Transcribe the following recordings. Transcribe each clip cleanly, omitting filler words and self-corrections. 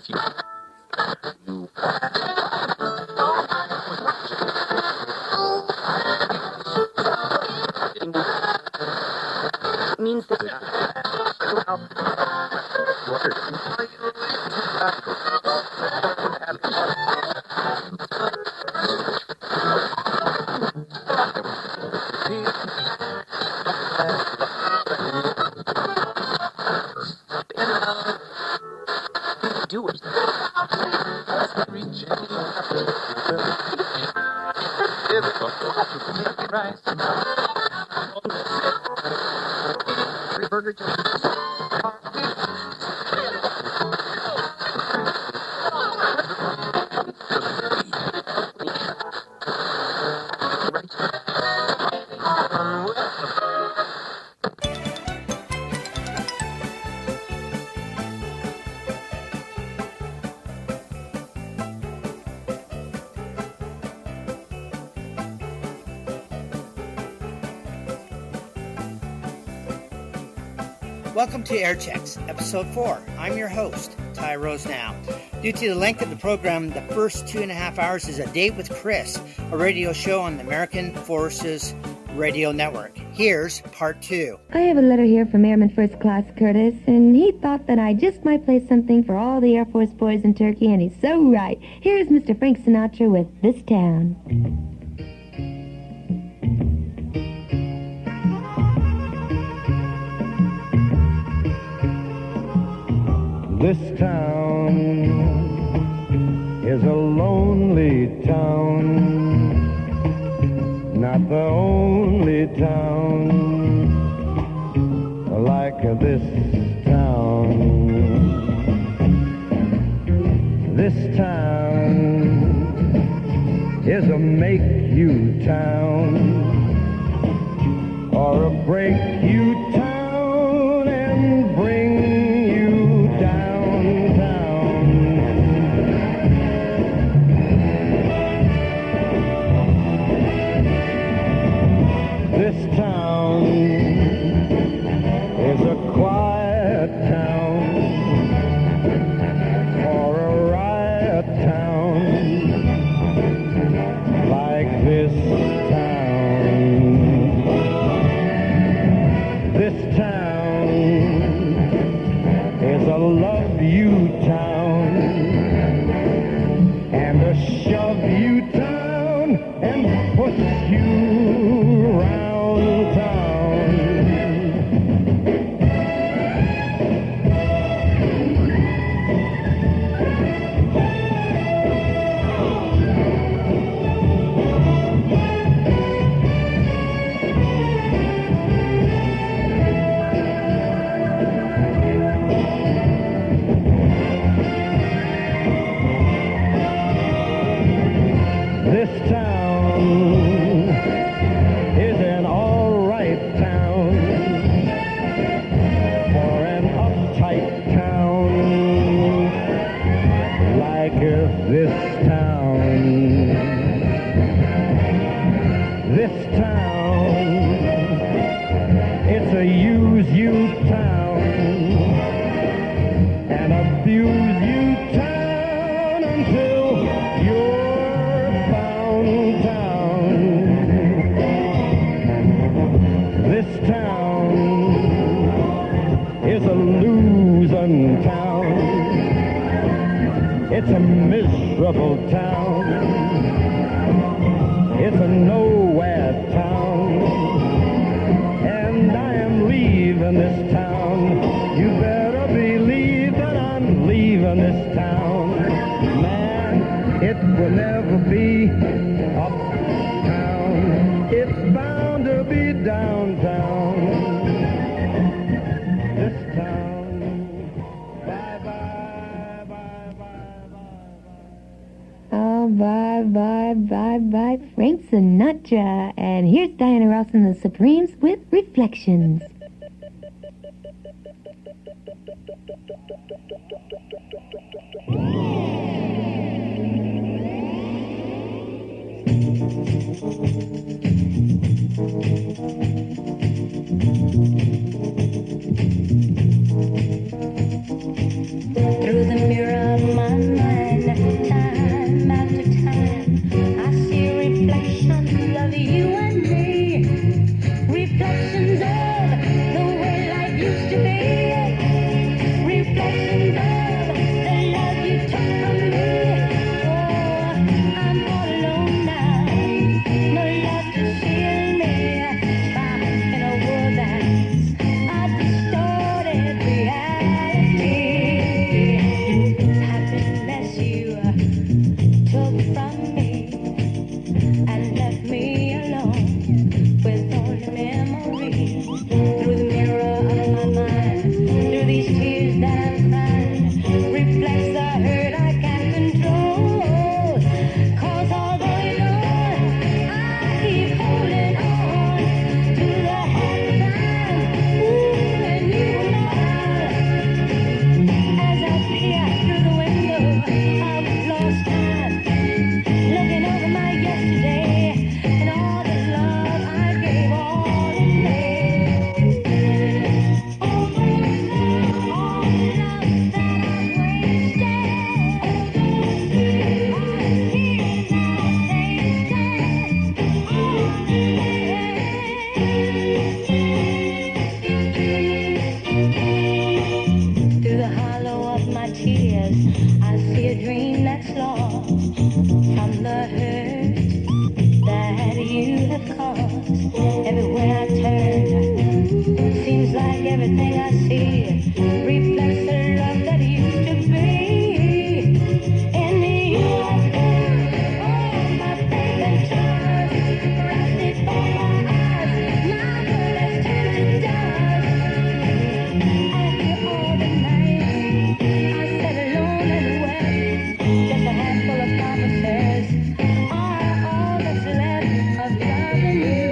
Means that do it. Burger Welcome to Airchexx, Episode 4. I'm your host, Ty Rosenow. Due to the length of the program, the first 2.5 hours is a date with Chris, a radio show on the American Forces Radio Network. Here's part 2. I have a letter here from Airman First Class Curtis, and he thought that I just might play something for all the Air Force boys in Turkey, and he's so right. Here's Mr. Frank Sinatra with This Town. This town is a lonely town, not the only town like this town. This town is a make-you town or a break-you town and bring It's a miserable town. It's a nowhere town. And I am leaving this town. You better believe that I'm leaving this town. Man, it will never be uptown. It's bound to be downtown. This town. Bye, Frank Sinatra. And here's Diana Ross and the Supremes with Reflections. Through the mirror of my 'cause I see a dream that's lost from the hurt that you have caused. Everywhere I turn, seems like everything I see reflects the love that used to be. In you, I found all my faith and trust, right before my eyes. My world has turned to dust. After all the night, I sat alone and wept. Just a handful of promises are all that's left of loving you.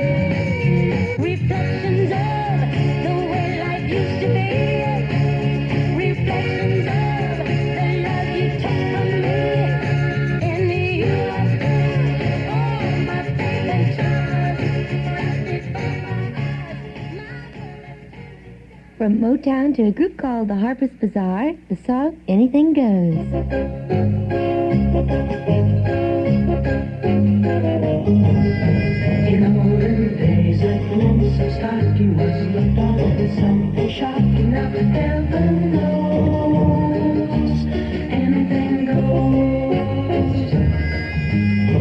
Reflections of the way life used to be. Reflections of the love you took from me. In you, I found all my faith and trust. Right before my eyes. From Motown to a group called the Harper's Bazaar, the song Anything Goes. In olden days, a glimpse of stocking was looked on as something shocking. Now heaven knows anything goes.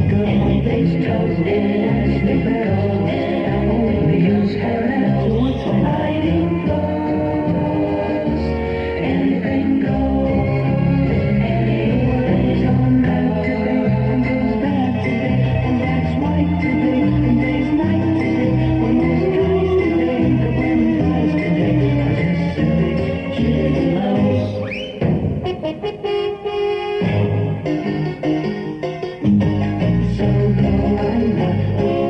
Good old days toasted as they fell. Now only use hair to hiding goes. Anything goes. Anything's on back today and goes back today. And that's white today and day's night today. When those guys today, the women guys today are just silly gigolo. So go and not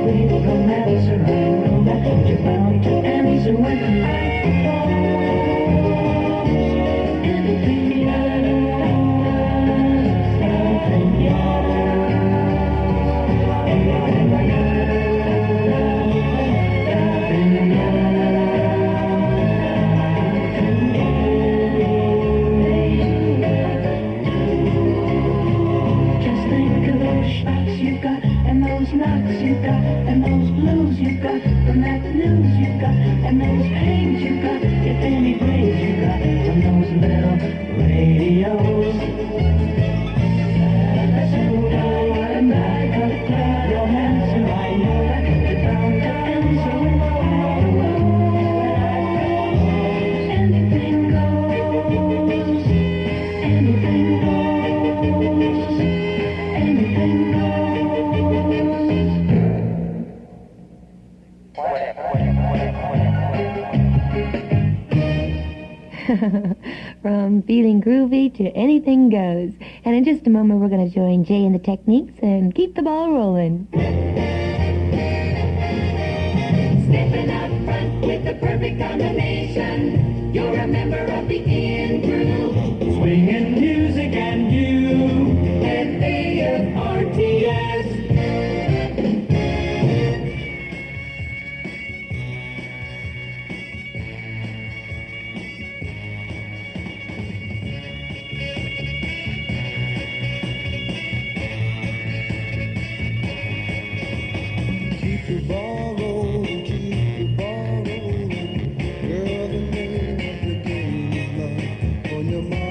read romance, or I know that you're bound to answer when I propose. Anything goes, anything goes, anything Just think of those shots you got, and those knocks you got, and those blues you got, from that news you got, and those pains you got, if any brains you got, from those little radios. So go and I gotta grab your hands, and I know that you're bound to answer when I anything goes, anything goes, anything From feeling groovy to anything goes. And in just a moment, we're going to join Jay in the techniques and keep the ball rolling. Stepping up front with the perfect combination. You're a member of the in-crew. Swinging music and you. And AFRTS. Keep the ball rolling, keep the ball rolling. Girl, the name of the game is love. On your mind.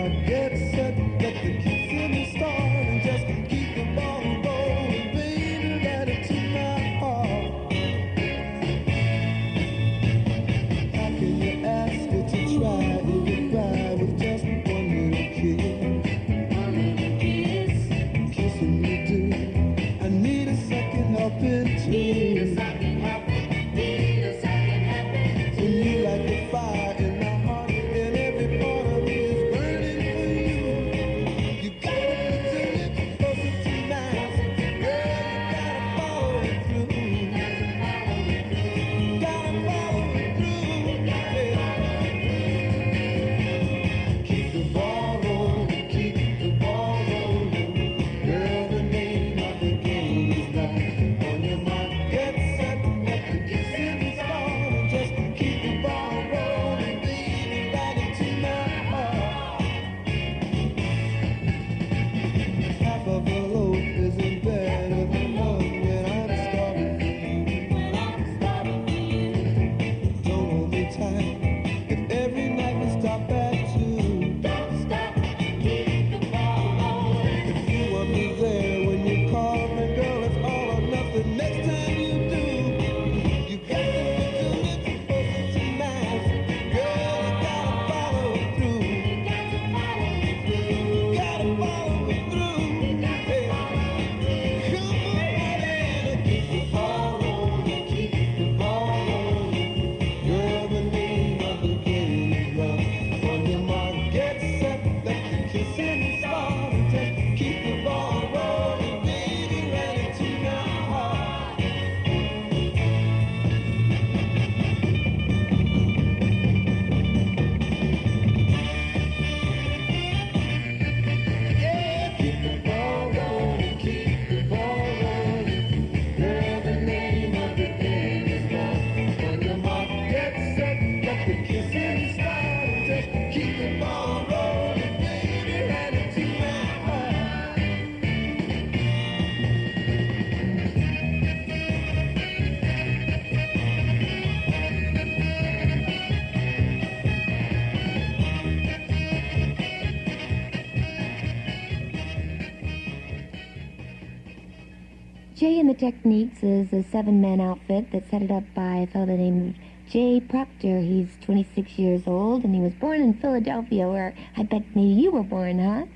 Jay and the Techniques is a 7-man outfit that's headed up by a fellow named Jay Proctor. He's 26 years old, and he was born in Philadelphia, where I bet maybe you were born, huh?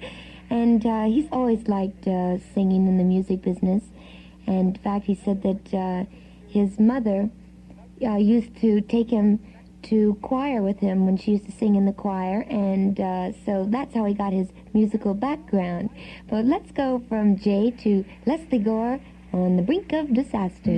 And he's always liked singing in the music business. And in fact, he said that his mother used to take him to choir with him when she used to sing in the choir, and so that's how he got his musical background. But let's go from Jay to Leslie Gore on the brink of disaster.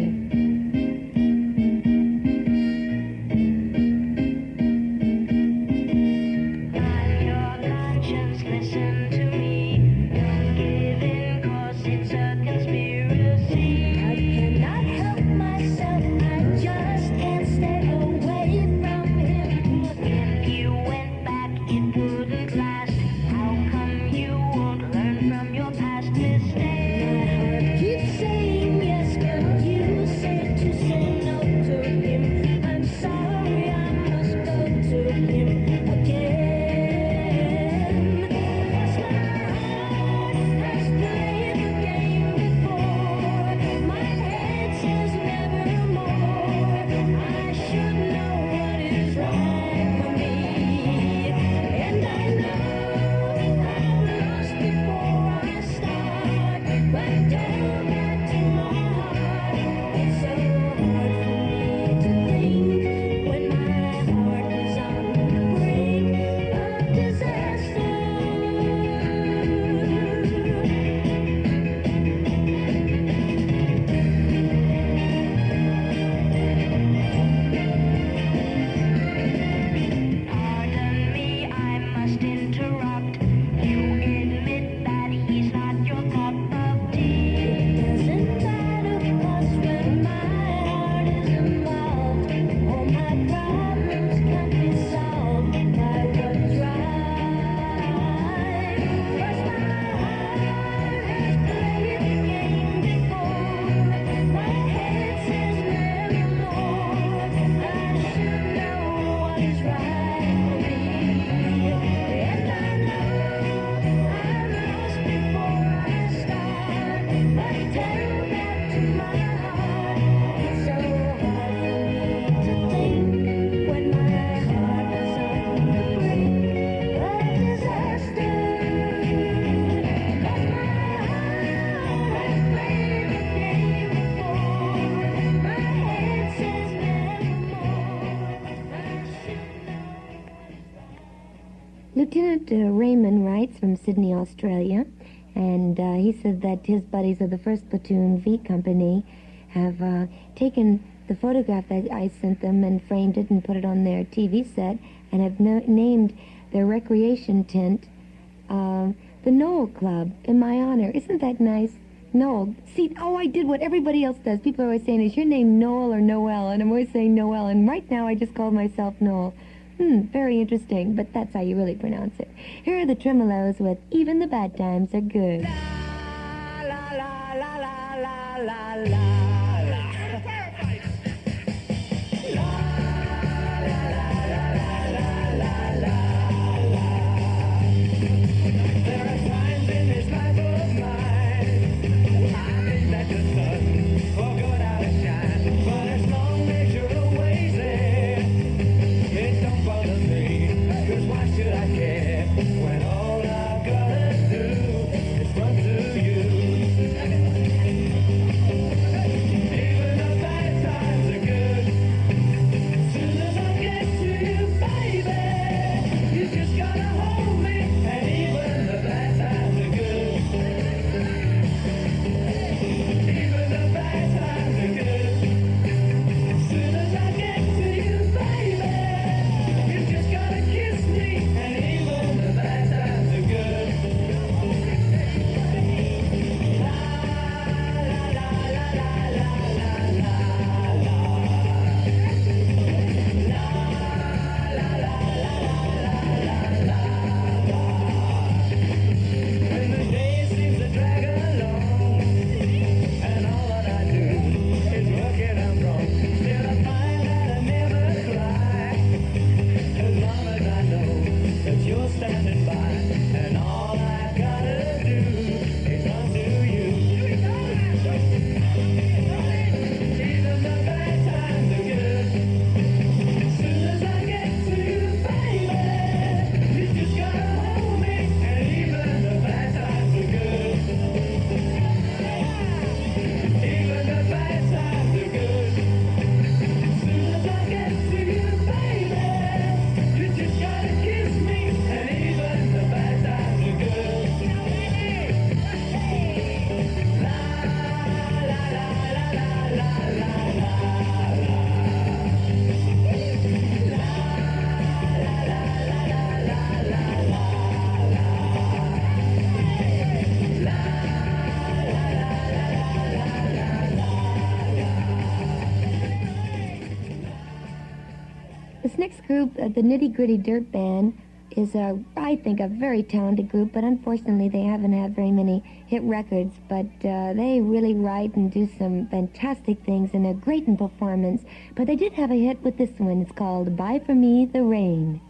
Listen to me, don't give in, 'cause it's a conspiracy. I cannot help myself, I just can't stay away from him. If you went back, it wouldn't last. How come you won't learn from your past mistakes? My heart keeps saying yes, but you say to say no to him. I'm sorry, I must go to him again. Lieutenant Raymond writes from Sydney, Australia, and he said that his buddies of the 1st Platoon V Company have taken the photograph that I sent them and framed it and put it on their TV set, and have named their recreation tent the Noel Club in my honor. Isn't that nice? Noel. See, I did what everybody else does. People are always saying, is your name Noel or Noel? And I'm always saying Noel, and right now I just called myself Noel. Very interesting, but that's how you really pronounce it. Here are the Tremolos with Even the Bad Times Are Good. La la la la la la la la. There are times in this life of mine I think that the sun will go out and shine, but as long as you're always there, it don't bother me, 'cause why should I care when all I've gotta do is run to you? next group, the Nitty Gritty Dirt Band, is, I think, a very talented group, but unfortunately they haven't had very many hit records, but they really write and do some fantastic things, and they're great in performance. But they did have a hit with this one. It's called Buy For Me the Rain.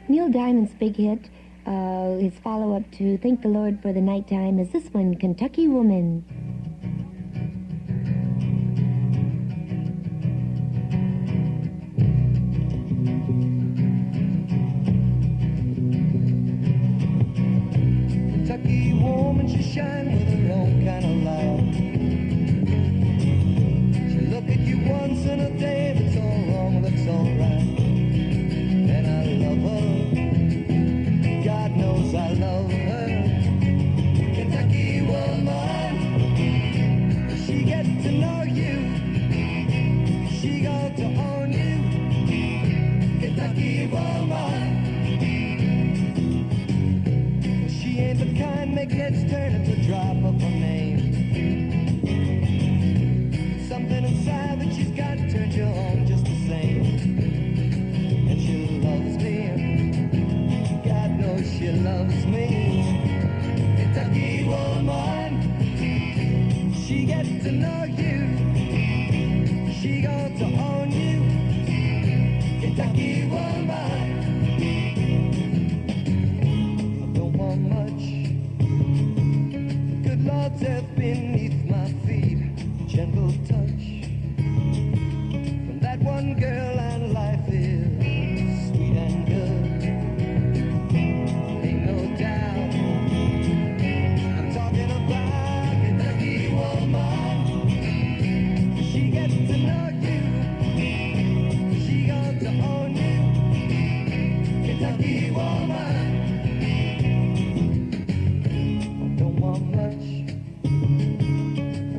Neil Diamond's big hit, his follow-up to Thank the Lord for the Nighttime, is this one, Kentucky Woman. Kentucky woman, she shine with her own kind of light. She look at you once in a day, that's all wrong, that's all right. And I love her, God knows I love her. Kentucky woman, she get to know you, she got to own you. Kentucky woman, she ain't the kind make heads turn at the drop of her name. Something inside that she's got turns you on just the same. And she loves me, God knows she loves me. Kentucky woman, she gets to know you, she got to own you. Kentucky woman, I don't want much. Good Lord's earth beneath my feet, gentle touch from that one girl, and life is sweet and good. Ain't no doubt, I'm talking about Kentucky woman. She gets to know you, she got to own you. Kentucky woman, don't want much.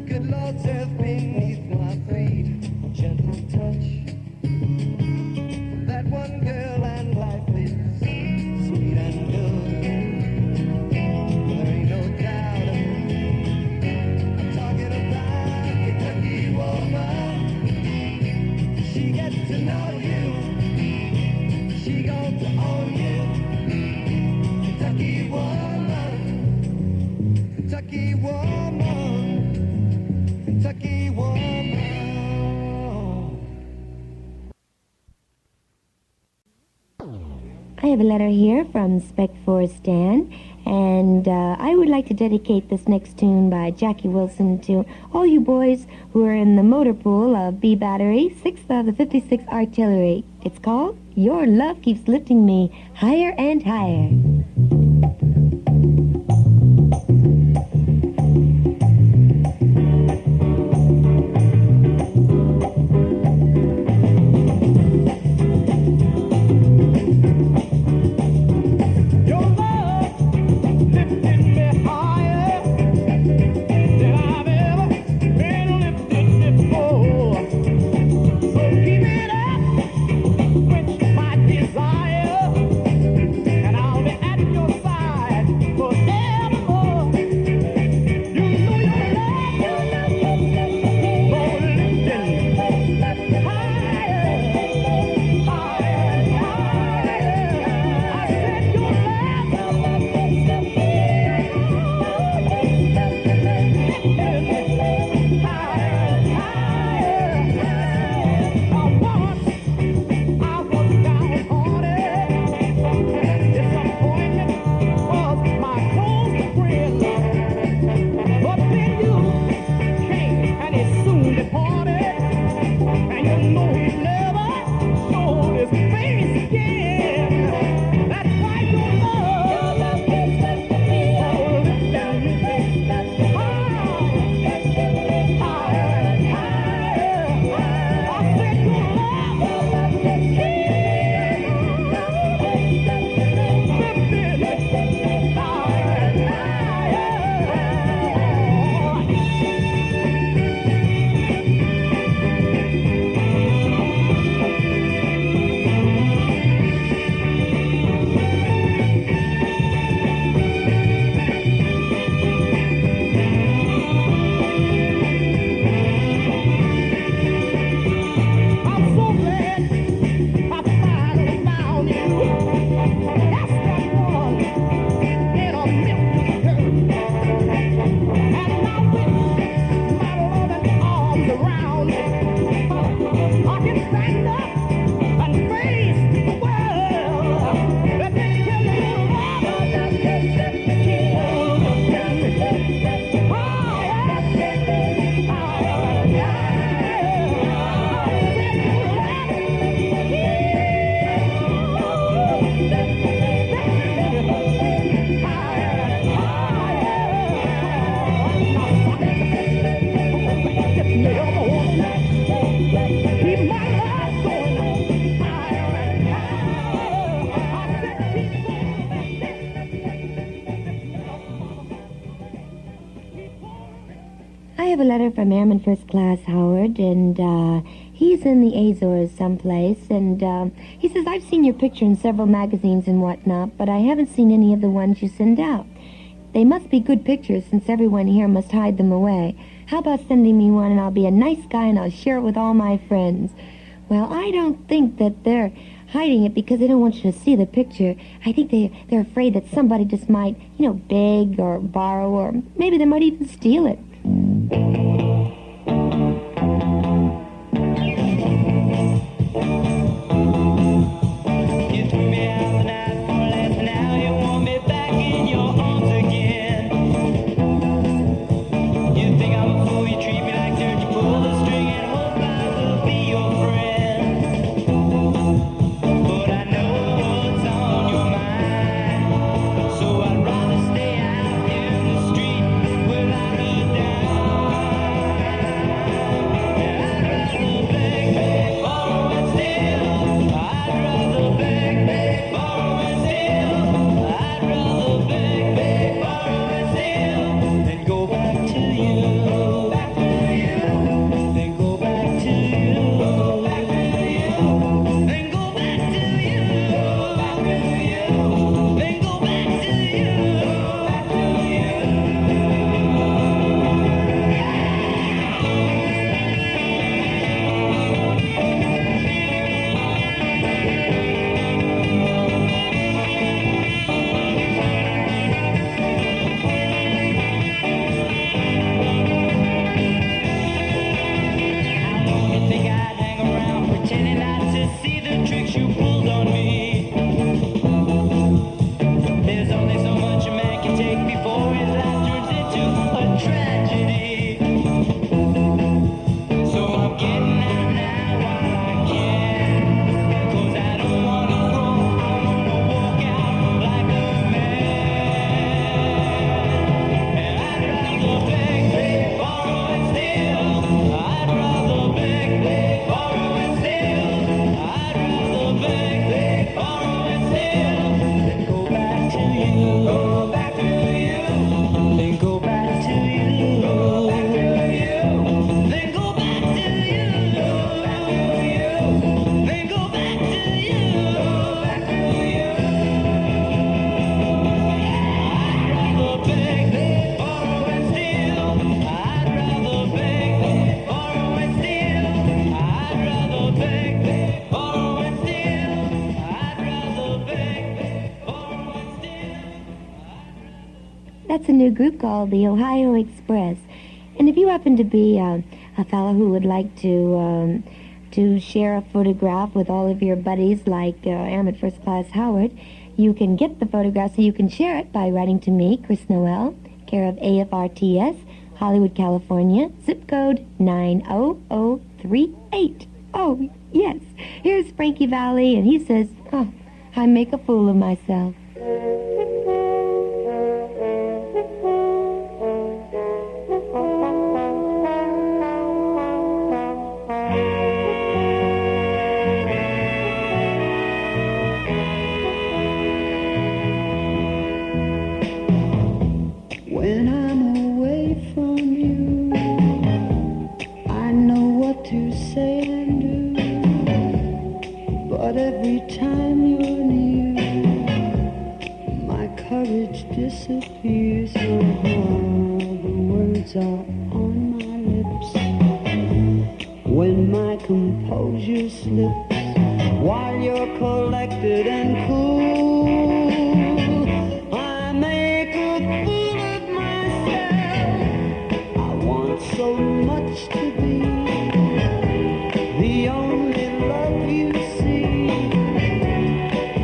Good Lord's earth beneath my feet, gentle touch. That one girl, and life is sweet and good. There ain't no doubt, I'm talking about Kentucky woman. She gets to know you, she got to own you. Kentucky woman, Kentucky woman, Kentucky woman. I have a letter here from Spec 4 Stan, and I would like to dedicate this next tune by Jackie Wilson to all you boys who are in the motor pool of B Battery, 6th of the 56th Artillery. It's called Your Love Keeps Lifting Me Higher and Higher. I have a letter from Airman First Class Howard, and he's in the Azores someplace, and he says, I've seen your picture in several magazines and whatnot, but I haven't seen any of the ones you send out. They must be good pictures, since everyone here must hide them away. How about sending me one, and I'll be a nice guy, and I'll share it with all my friends. Well, I don't think that they're hiding it because they don't want you to see the picture. I think they're afraid that somebody just might, beg or borrow, or maybe they might even steal it. So I'd rather stay out in the street without a doubt. That's a new group called the Ohio Express. And if you happen to be a fellow who would like to share a photograph with all of your buddies like Airman First Class Howard, you can get the photograph so you can share it by writing to me, Chris Noel, care of AFRTS, Hollywood, California, zip code 90038. Oh, yes. Here's Frankie Valli, and he says, oh, I make a fool of myself. When I'm away from you, I know what to say and do. But every time you're near, my courage disappears. So the words are on my lips. When my composure slips, while you're collected and cool, I make a fool of myself. I want so much to be the only love you see.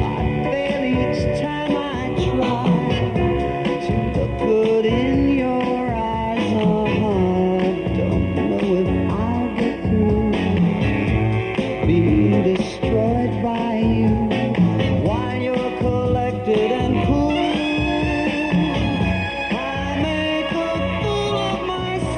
I fail each time I try to look good in your eyes. Don't know if I'll get through being destroyed by you while you're collected and cool. I make a fool of myself.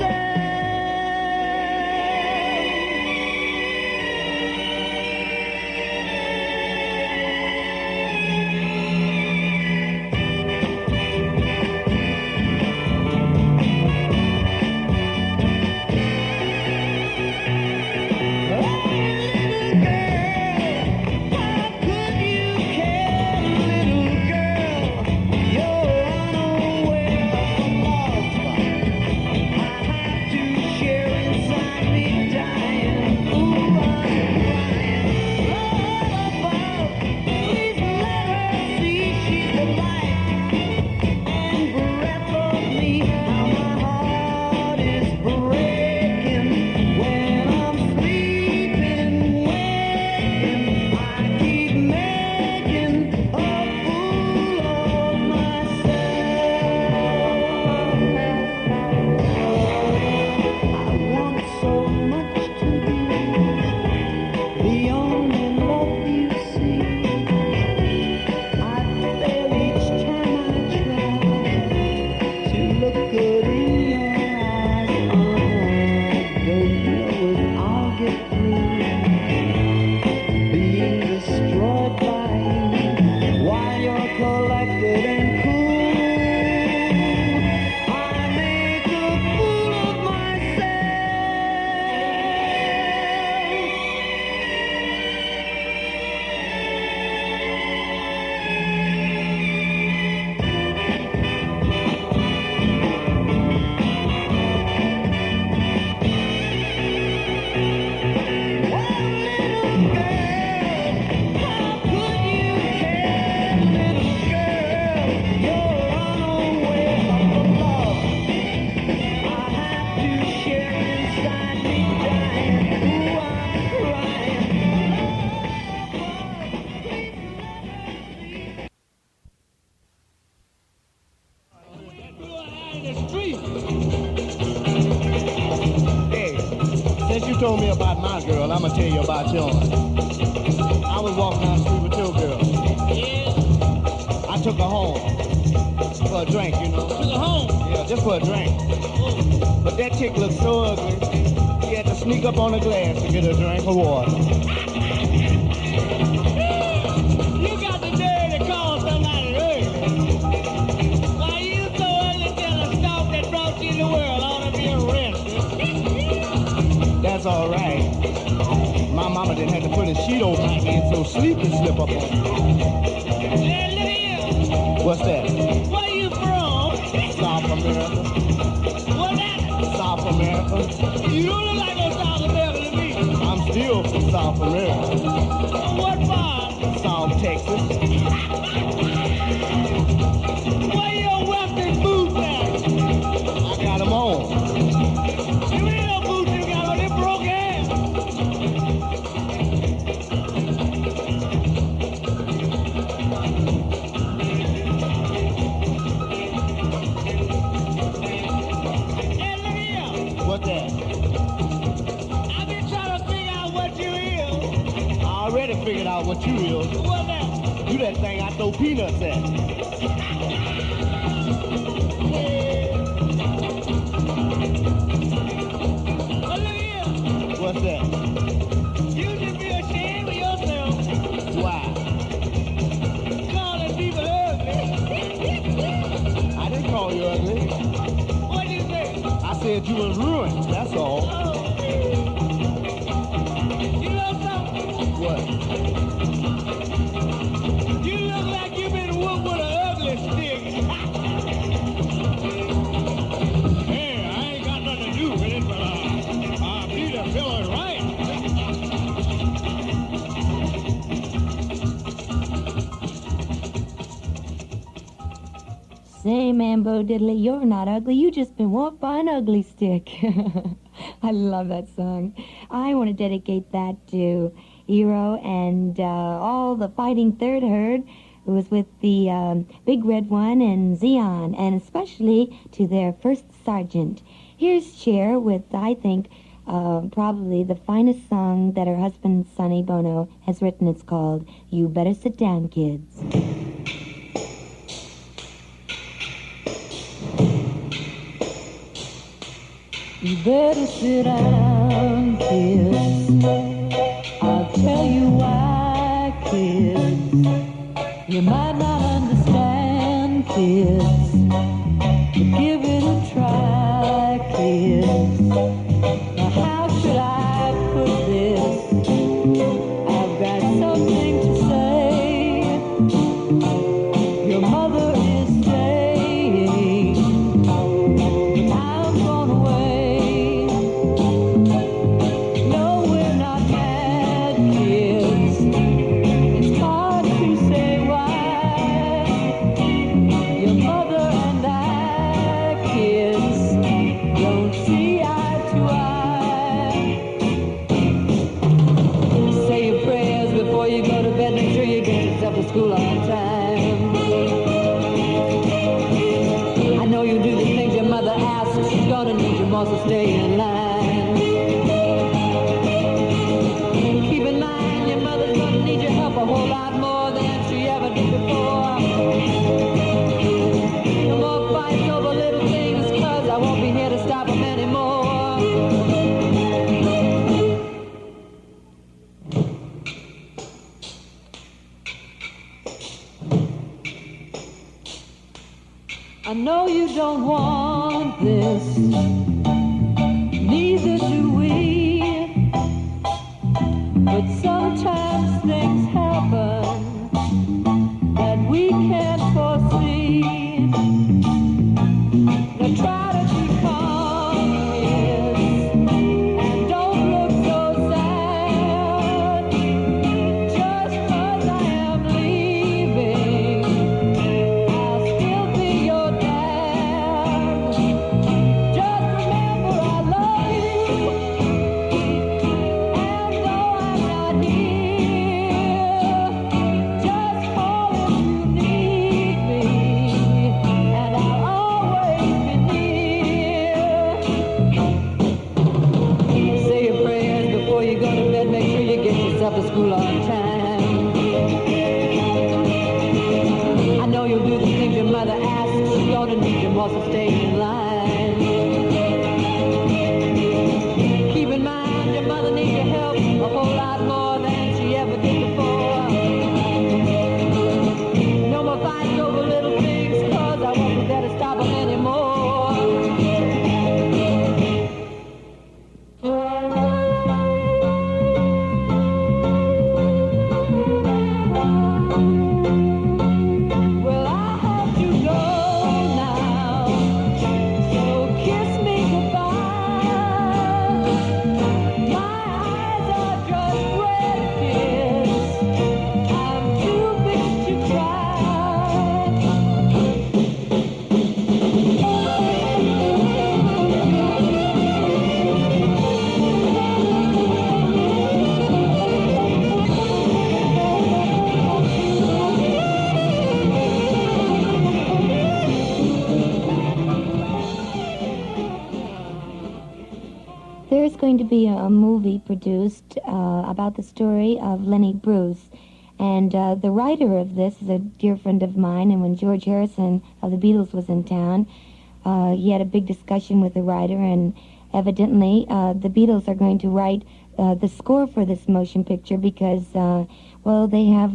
Since you told me about my girl, I'm gonna tell you about yours. I was walking down the street with your girl. Yeah. I took her home for a drink, you know. Took her home? Yeah, just for a drink. But that chick looked so ugly, she had to sneak up on the glass to get a drink of water. You got the nerve to call somebody ugly. Why, you so ugly till the stalk that brought you in the world ought to be arrested. That's all right. My mama didn't have to put a sheet over my head so sleep can slip up on me. Hey, look here. What's that? Where you from? South America. What's that? South America. You don't look like no South America to me. I'm still from South America. What part? South Texas. Where your western boots at? What's that? You that thing I throw peanuts at. Oh, look here. What's that? You should be ashamed of yourself. Why? Calling people ugly. I didn't call you ugly. What you say? I said you was ruined, that's all. Oh. You know something? What? You look like you've been whooped with an ugly stick. Hey, I ain't got nothing to do with it, but I believe the fellow is right. Say, Mambo Diddley, you're not ugly. You just been whooped by an ugly stick. I love that song. I want to dedicate that to Hero and all the Fighting Third Herd who was with the Big Red One and Zeon, and especially to their first sergeant. Here's Cher with, I think, probably the finest song that her husband, Sonny Bono, has written. It's called You Better Sit Down, Kids. You better sit down, kids. I'll tell you why, kids. You might not understand, kids, but give it a try, kids. Now how should I put this? I've got something to say. Your mother is staying, but I'm gone away. No, we're not mad, kids. It's hard to say why. Your mother and I, kids, don't see eye to eye. Say your prayers before you go to bed. Make sure you get yourself to school on time. I know you do the things your mother asks. She's gonna need you more, so stay in line. Keep in mind your mother's gonna need your help a whole lot more than she ever did before. No more fights over little things, 'cause I won't be here to stop them anymore. I know you don't want this, neither do we, but sometimes things happen that we can't foresee. Now try to be calm, kids, and don't look so sad. Just 'cause I am leaving, I'll still be your dad. Just remember I love you, and though I'm not here, just call if you need me, and I'll always be near. Say your prayers before you go to bed. Make sure you get yourself to school on time. I know you'll do the things your mother asks. She's gonna need you more, so stay in line. Keep in mind your mother needs your help a whole lot more than she ever did before. No more fights over little things, 'cause I won't be there to stop them anymore. Well, I have to go now, so kiss me goodbye. My eyes are just red, kids. I'm too big to There's going to be a movie produced about the story of Lenny Bruce, And the writer of this is a dear friend of mine, and when George Harrison of the Beatles was in town, he had a big discussion with the writer, and evidently the Beatles are going to write the score for this motion picture because, well, they have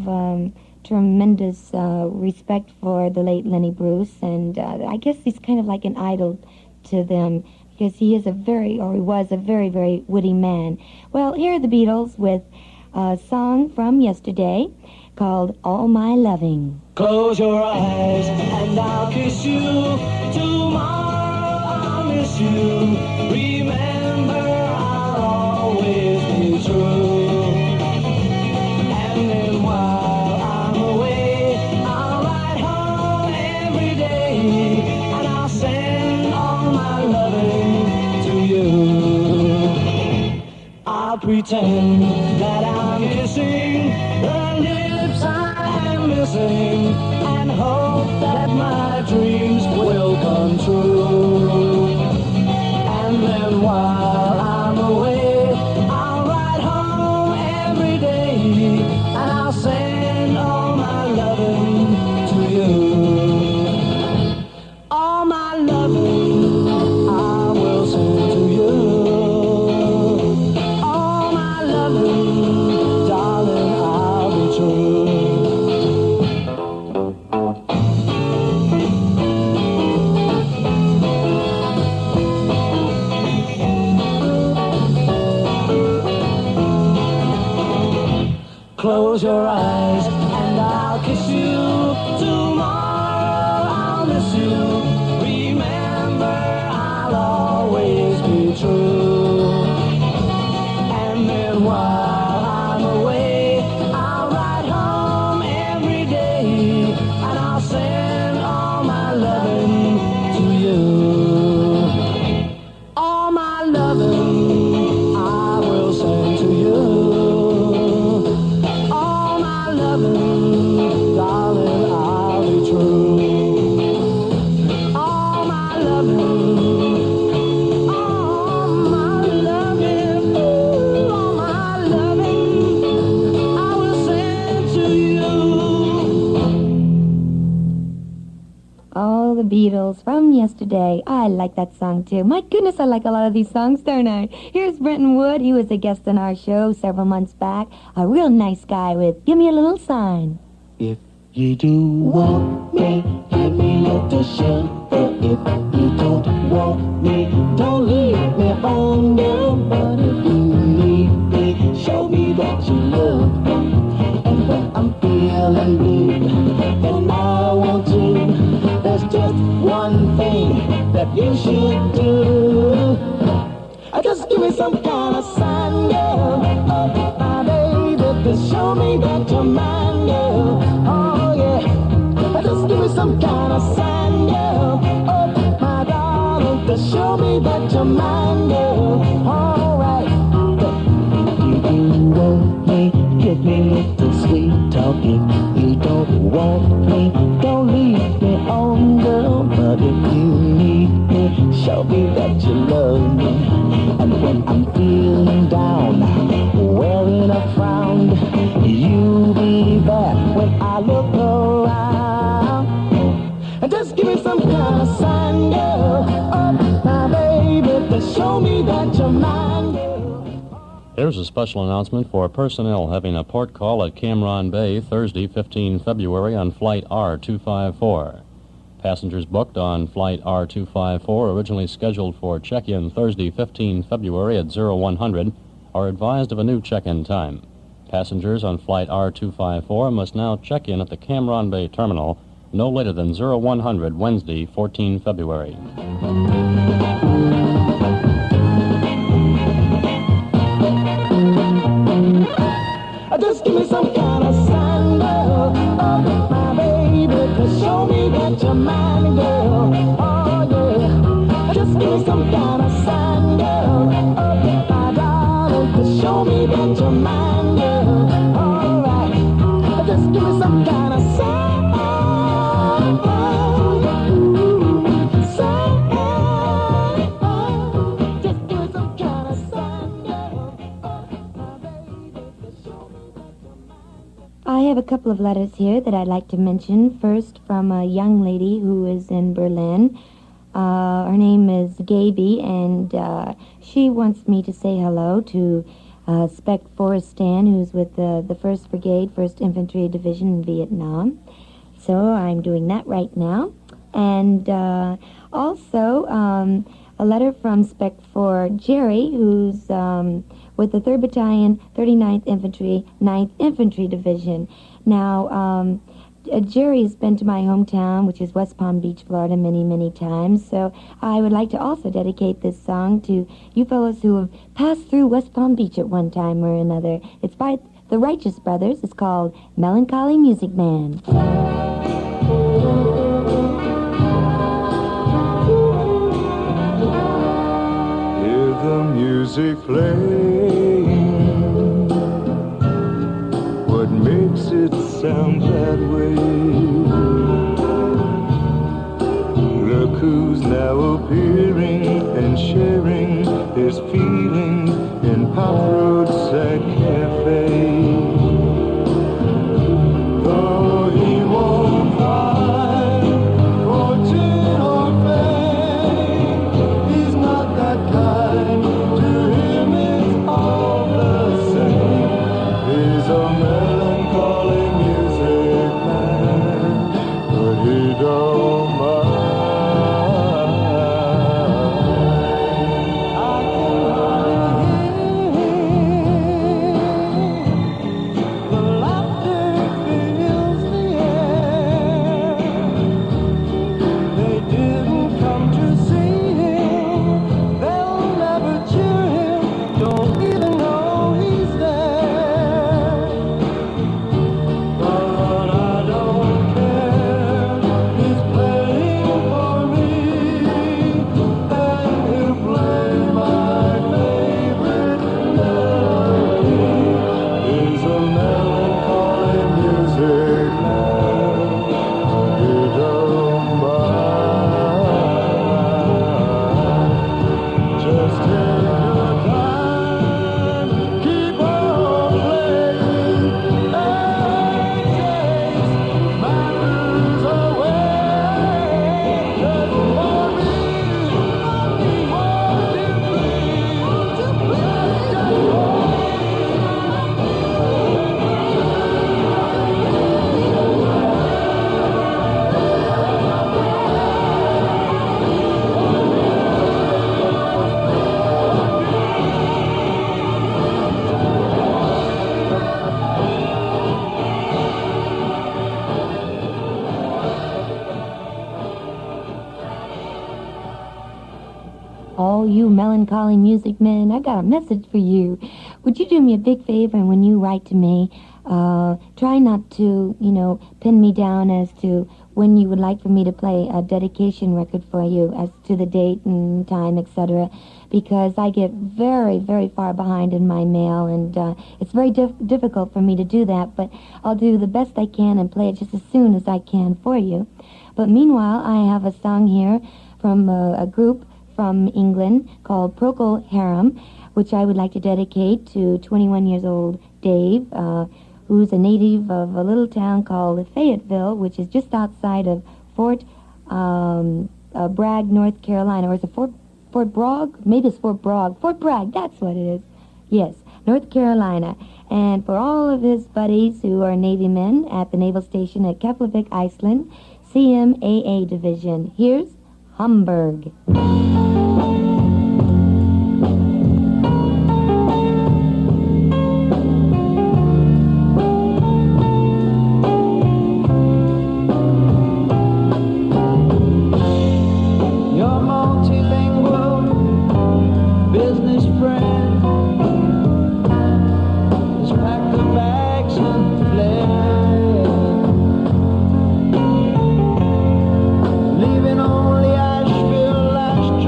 tremendous respect for the late Lenny Bruce, and I guess he's kind of like an idol to them because he was a very, very witty man. Well, here are the Beatles with a song from yesterday called All My Loving. Close your eyes and I'll kiss you. Tomorrow I'll miss you. Remember, I'll always be true. And then while I'm away, I'll ride home every day, and I'll send all my loving to you. I'll pretend that I'm kissing the lips I am missing, and hope that my dreams will come true. And then while I'm away, I'll ride home every day, and I'll send all my loving to you. All my loving I will send to you. All my loving, darling, I'll be true. Close your eyes and I'll kiss you. Tomorrow I'll miss you. Remember, I'll always be true. And then while I'm away, I'll ride home every day, and I'll send all my loving to you. All my loving I will send to you. Darling, I'll be true. All my loving, ooh, all my loving, I will send to you. Oh, the Beatles from yesterday. I like that song, too. My goodness, I like a lot of these songs, don't I? Here's Brenton Wood. He was a guest on our show several months back. A real nice guy with Give Me a Little Sign. If you do want me, give me a little sugar. If you don't want me, don't leave me on, girl. But if you need me, show me that you love me. And when I'm feeling blue, and I want to, there's just one thing that you should do. Just give me some kind of sign, girl. Oh, my baby, to show me that you're mine, girl. Oh, yeah. Just give me some kind of sign, girl. Oh, my darling, to show me that you're mine, girl. All right. If you want me, give me a little sweet talk. If you don't want me, don't leave me on, girl. But if you need me, show me that you love me. And when I'm feeling down, wearing a frown, you'll be there when I look around. And just give me some kind of sign, girl. Oh, my baby, to show me that you're mine, girl. Here's a special announcement for personnel having a port call at Cameron Bay Thursday, 15 February on Flight R254. Passengers booked on Flight R254, originally scheduled for check-in Thursday, 15 February at 0100, are advised of a new check-in time. Passengers on Flight R254 must now check in at the Cameron Bay Terminal no later than 0100 Wednesday, 14 February. Just give me some kind of sign, girl. Oh, my baby, to show me that you're mine, girl. Oh, yeah. Just give me some kind of sign, girl. Oh, my darling, to show me that you're mine, girl. All right. Just give me some kind of sign. Just give me some kind of sign, girl. Oh, my baby, to show me that you're mine. I have a couple of letters here that I'd like to mention. First, from a young lady who is in Berlin. Her name is Gaby, and she wants me to say hello to Spec Forrestan, who's with the 1st Brigade, 1st Infantry Division in Vietnam. So I'm doing that right now. And also a letter from Spec for Jerry, who's with the 3rd Battalion, 39th Infantry, 9th Infantry Division. Now, Jerry's been to my hometown, which is West Palm Beach, Florida, many, many times. So I would like to also dedicate this song to you fellows who have passed through West Palm Beach at one time or another. It's by the Righteous Brothers. It's called Melancholy Music Man. Hear the music playing. What makes it sound that way? Look who's now appearing and sharing his feelings in Pop Roadside Cafe. Though he won't find fortune or fame, he's not that kind. To him it's all the same. He's a melancholy music man, but he don't mind. I can hardly hear the laughter fills the air. They didn't come to see him, they'll never cheer him, don't even know he's there. But I don't care, he's playing for me, and he'll play my favorite melody. He's a melancholy music man, he don't mind. Just take your time, keep on playing, and chase matters away. Just for me, what you please to play, just for Oh, you melancholy music man, I got a message for you. Would you do me a big favor, and when you write to me, try not to, pin me down as to when you would like for me to play a dedication record for you, as to the date and time, etc., because I get very, very far behind in my mail, and it's very difficult for me to do that, but I'll do the best I can and play it just as soon as I can for you. But meanwhile, I have a song here from a group from England called Procol Harum, which I would like to dedicate to 21 years old Dave, who's a native of a little town called Fayetteville, which is just outside of Fort Bragg, North Carolina. Or is it Fort Bragg? Maybe it's Fort Bragg. Fort Bragg, that's what it is. Yes, North Carolina. And for all of his buddies who are Navy men at the Naval Station at Keflavik, Iceland, CMAA Division. Here's Hamburg. Your multilingual business friend has packed the bags and fled, leaving only Asheville last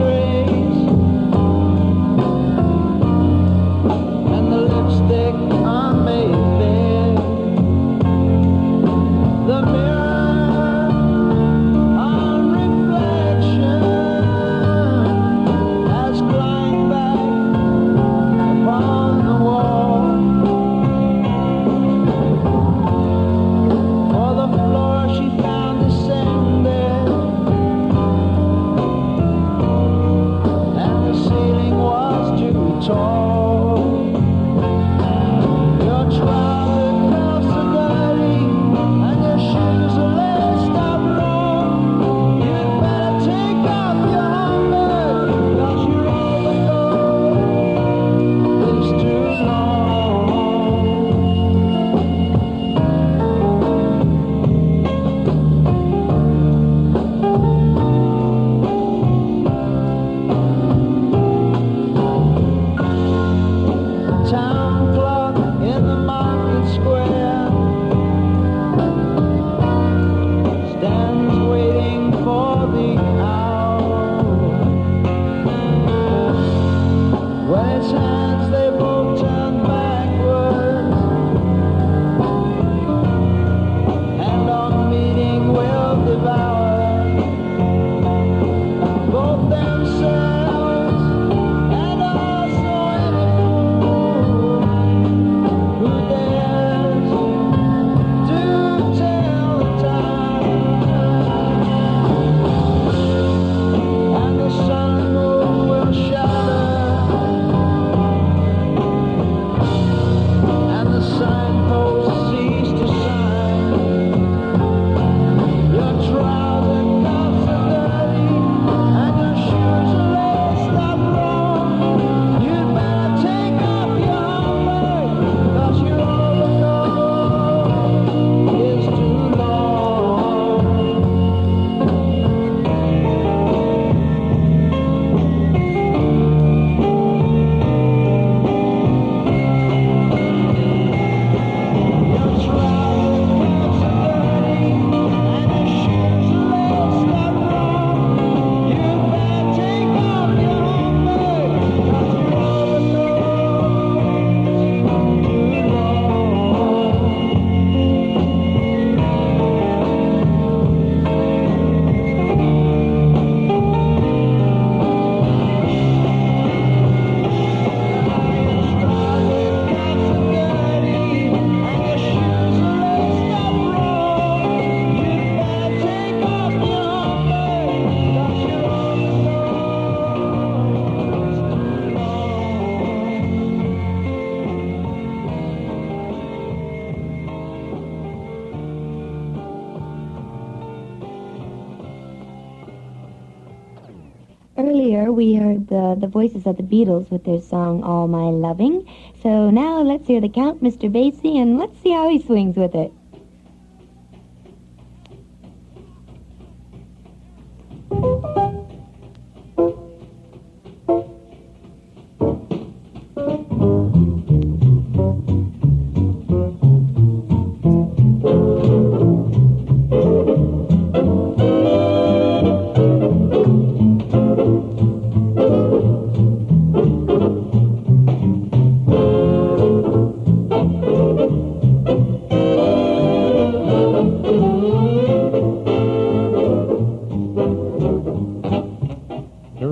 earlier we heard the voices of the Beatles with their song All My Loving. So now let's hear the Count, Mr. Basie, and let's see how he swings with it.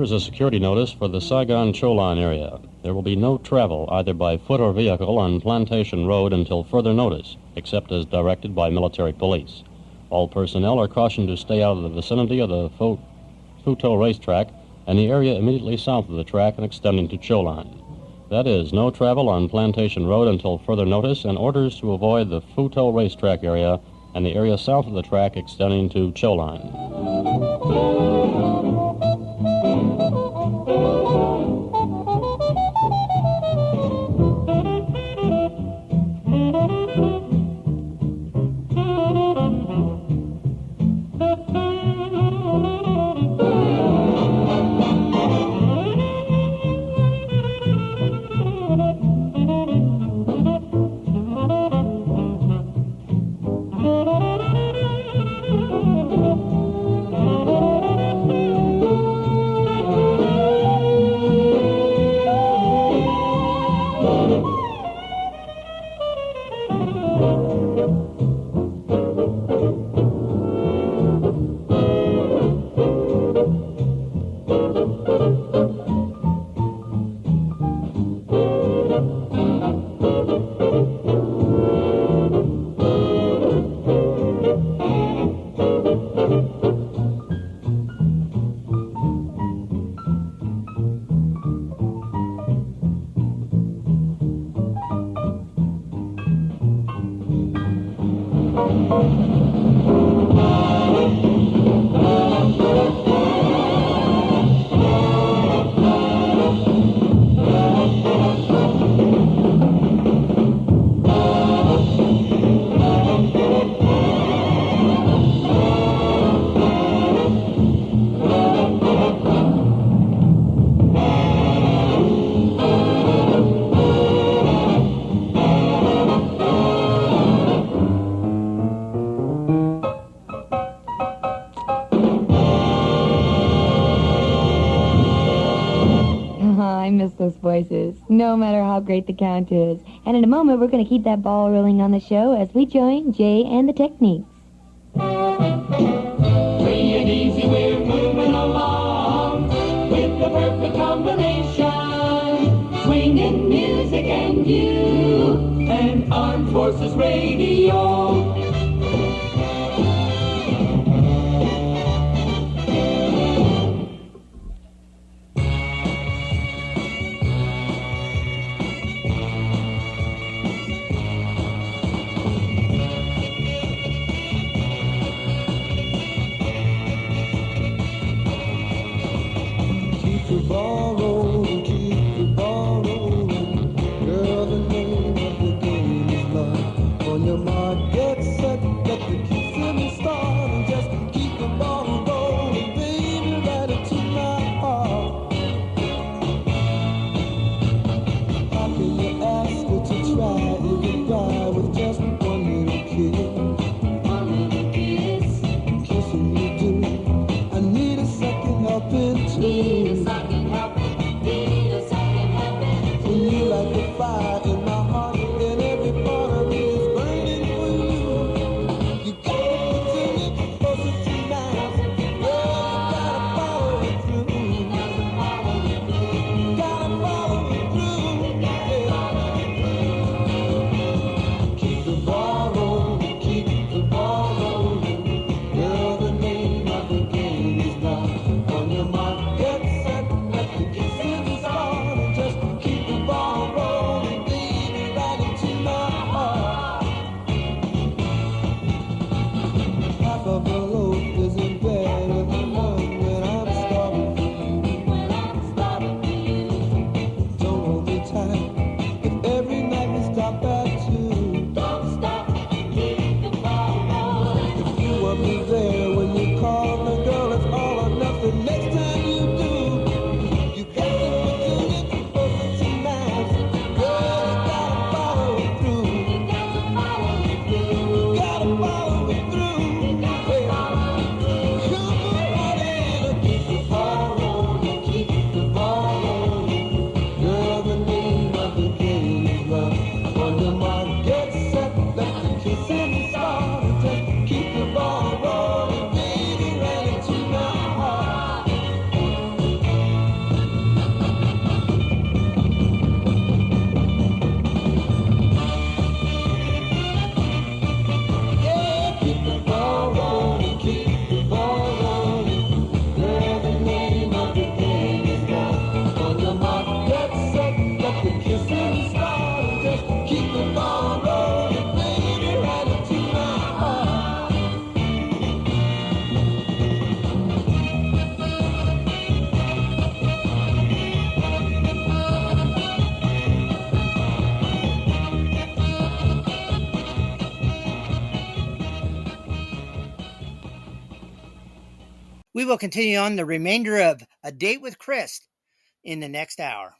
A security notice for the Saigon Cholan area. There will be no travel either by foot or vehicle on Plantation Road until further notice, except as directed by military police. All personnel are cautioned to stay out of the vicinity of the Futo racetrack and the area immediately south of the track and extending to Cholan. That is, no travel on Plantation Road until further notice, and orders to avoid the Futo racetrack area and the area south of the track extending to Cholan. I miss those voices, no matter how great the Count is. And in a moment, we're going to keep that ball rolling on the show as we join Jay and the Techniques. Free and easy, we're moving along with the perfect combination. Swinging music and you and Armed Forces Radio. We will continue on the remainder of A Date with Chris in the next hour.